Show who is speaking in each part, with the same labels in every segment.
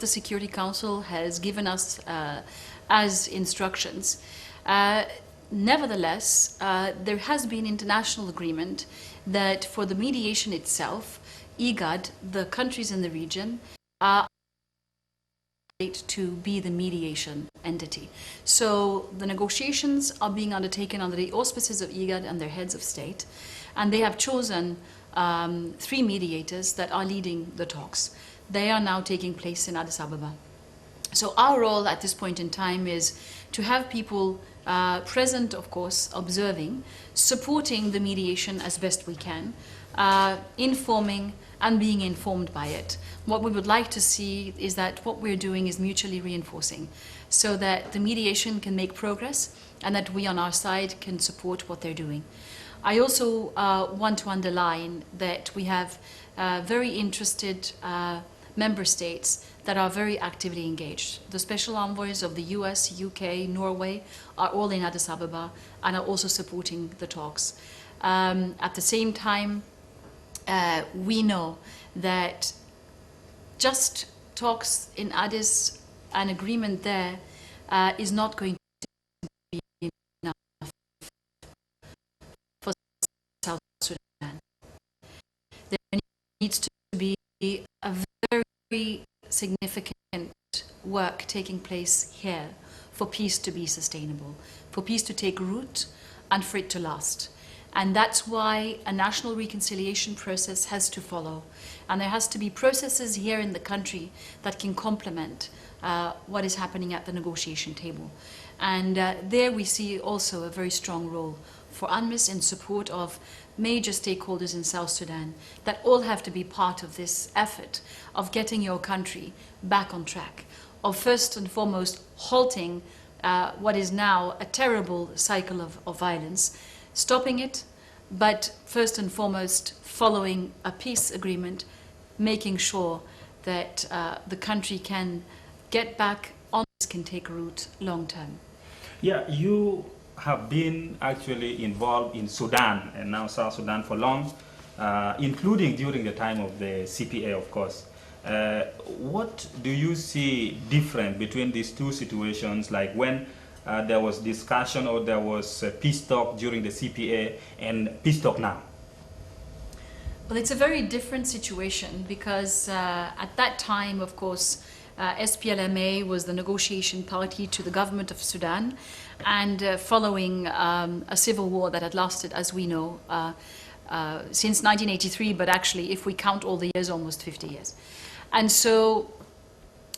Speaker 1: the Security Council has given us as instructions. Nevertheless, there has been international agreement that for the mediation itself, IGAD, the countries in the region, are to be the mediation entity. So the negotiations are being undertaken under the auspices of IGAD and their heads of state, and they have chosen 3 mediators that are leading the talks. They are now taking place in Addis Ababa. So our role at this point in time is to have people present, of course, observing, supporting the mediation as best we can, informing and being informed by it. What we would like to see is that what we're doing is mutually reinforcing, so that the mediation can make progress and that we on our side can support what they're doing. I also want to underline that we have very interested member states that are very actively engaged. The special envoys of the US, UK, Norway are all in Addis Ababa and are also supporting the talks. At the same time, we know that just talks in Addis, an agreement there, is not going to be enough for South Sudan. There needs to be a very significant work taking place here for peace to be sustainable, for peace to take root and for it to last. And that's why a national reconciliation process has to follow. And there has to be processes here in the country that can complement what is happening at the negotiation table. And there we see also a very strong role for UNMISS in support of major stakeholders in South Sudan that all have to be part of this effort of getting your country back on track, of first and foremost halting what is now a terrible cycle of violence, stopping it, but first and foremost following a peace agreement, making sure that the country can get back on, can take root long term.
Speaker 2: Yeah, you have been actually involved in Sudan and now South Sudan for long, including during the time of the CPA, of course. What do you see different between these two situations, like when there was discussion or there was peace talk during the CPA and peace talk now?
Speaker 1: Well, it's a very different situation because at that time, of course, SPLMA was the negotiation party to the government of Sudan, and following a civil war that had lasted, as we know, since 1983, but actually, if we count all the years, almost 50 years. And so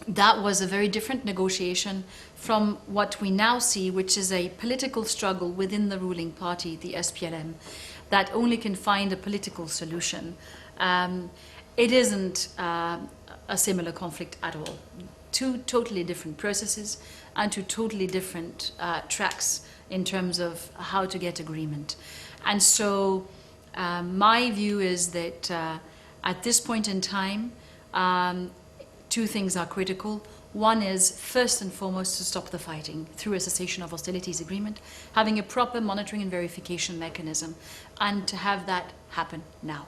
Speaker 1: that was a very different negotiation from what we now see, which is a political struggle within the ruling party, the SPLM, that only can find a political solution. It isn't a similar conflict at all. Two totally different processes and two totally different tracks in terms of how to get agreement. And so my view is that at this point in time, two things are critical. One is first and foremost to stop the fighting through a cessation of hostilities agreement, having a proper monitoring and verification mechanism, and to have that happen now.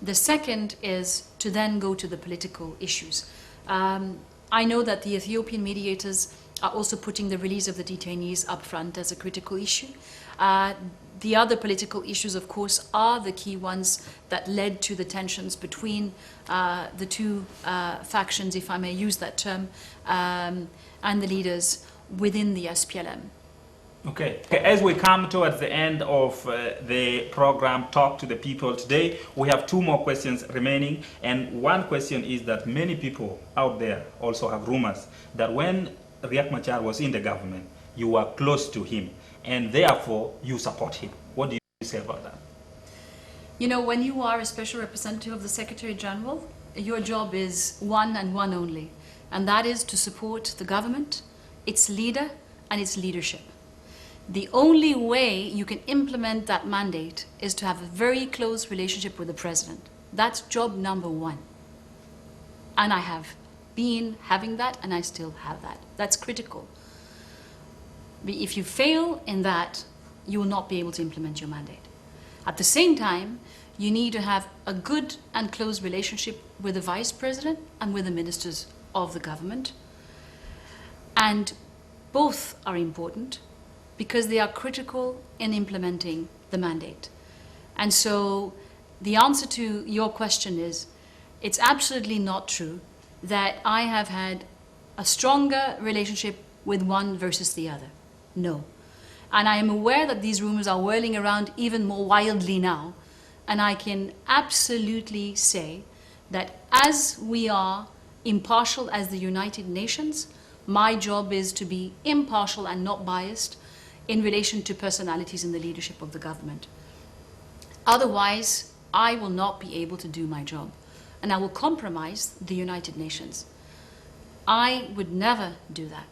Speaker 1: The second is to then go to the political issues. I know that the Ethiopian mediators are also putting the release of the detainees up front as a critical issue. The other political issues, of course, are the key ones that led to the tensions between the two factions, if I may use that term, and the leaders within the SPLM.
Speaker 2: Okay. As we come towards the end of the program, Talk to the People today, we have two more questions remaining. And one question is that many people out there also have rumors that when Rick Mashar was in the government, you were close to him, and therefore you support him. What do you say about that?
Speaker 1: You know, when you are a special representative of the Secretary General, your job is one and one only, and that is to support the government, its leader, and its leadership. The only way you can implement that mandate is to have a very close relationship with the president. That's job number one. And I have been having that, and I still have that. That's critical. If you fail in that, you will not be able to implement your mandate. At the same time, you need to have a good and close relationship with the vice president and with the ministers of the government. And both are important because they are critical in implementing the mandate. And so the answer to your question is, it's absolutely not true that I have had a stronger relationship with one versus the other. No. And I am aware that these rumors are whirling around even more wildly now. And I can absolutely say that as we are impartial as the United Nations, my job is to be impartial and not biased in relation to personalities in the leadership of the government. Otherwise, I will not be able to do my job, and I will compromise the United Nations. I would never do that.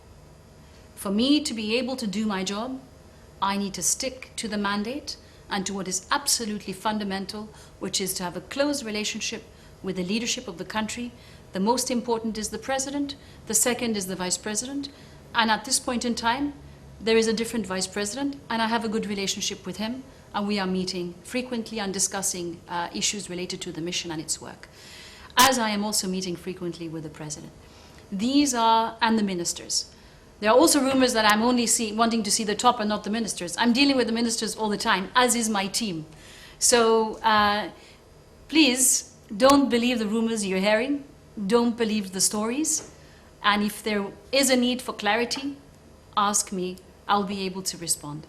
Speaker 1: For me to be able to do my job, I need to stick to the mandate and to what is absolutely fundamental, which is to have a close relationship with the leadership of the country. The most important is the president, the second is the vice president, and at this point in time, there is a different vice president, and I have a good relationship with him, and we are meeting frequently and discussing issues related to the mission and its work, as I am also meeting frequently with the president. These are, and the ministers. There are also rumors that I'm only wanting to see the top and not the ministers. I'm dealing with the ministers all the time, as is my team. So please don't believe the rumors you're hearing. Don't believe the stories. And if there is a need for clarity, ask me. I'll be able to respond.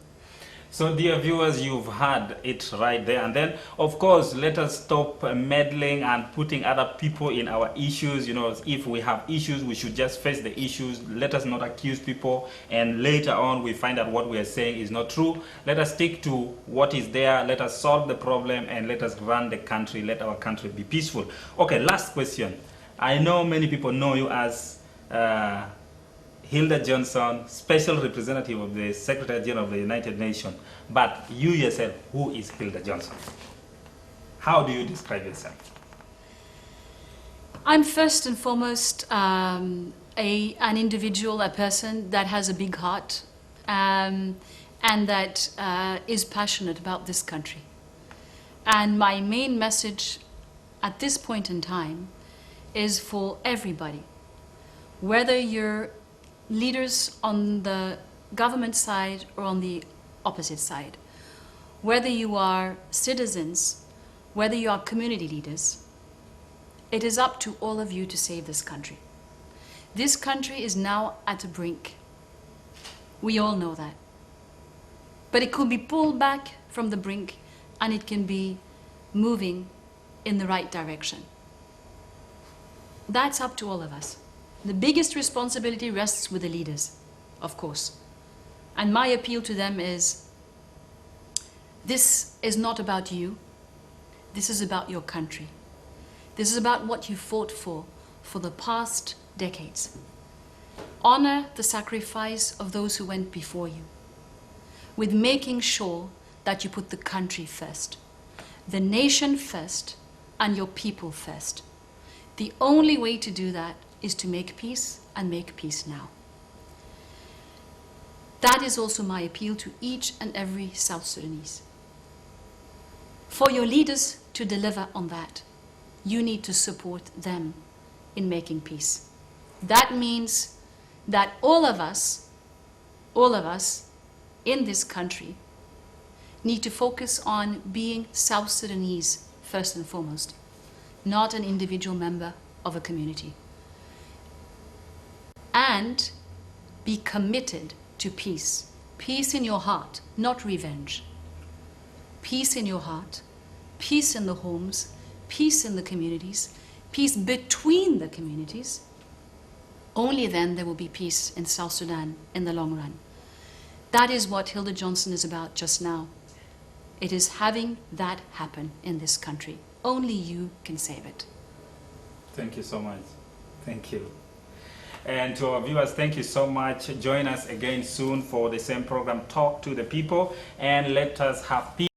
Speaker 2: So, dear viewers, you've heard it right there. And then, of course, let us stop meddling and putting other people in our issues. You know, if we have issues, we should just face the issues. Let us not accuse people. And later on, we find out what we are saying is not true. Let us stick to what is there. Let us solve the problem and let us run the country. Let our country be peaceful. Okay, last question. I know many people know you as Hilde Johnson, Special Representative of the Secretary General of the United Nations. But you yourself, who is Hilde Johnson? How do you describe yourself?
Speaker 1: I'm first and foremost an individual, a person that has a big heart and that is passionate about this country. And my main message at this point in time is for everybody, whether you're leaders on the government side or on the opposite side, whether you are citizens, whether you are community leaders, it is up to all of you to save this country. This country is now at a brink. We all know that. But it could be pulled back from the brink and it can be moving in the right direction. That's up to all of us. The biggest responsibility rests with the leaders, of course. And my appeal to them is, this is not about you. This is about your country. This is about what you fought for the past decades. Honor the sacrifice of those who went before you, with making sure that you put the country first, the nation first, and your people first. The only way to do that is to make peace, and make peace now. That is also my appeal to each and every South Sudanese. For your leaders to deliver on that, you need to support them in making peace. That means that all of us in this country need to focus on being South Sudanese first and foremost, not an individual member of a community. And be committed to peace. Peace in your heart, not revenge. Peace in your heart, peace in the homes, peace in the communities, peace between the communities. Only then there will be peace in South Sudan in the long run. That is what Hilde Johnson is about just now. It is having that happen in this country. Only you can save it.
Speaker 2: Thank you so much. Thank you. And to our viewers, thank you so much. Join us again soon for the same program, Talk to the People, and let us have peace.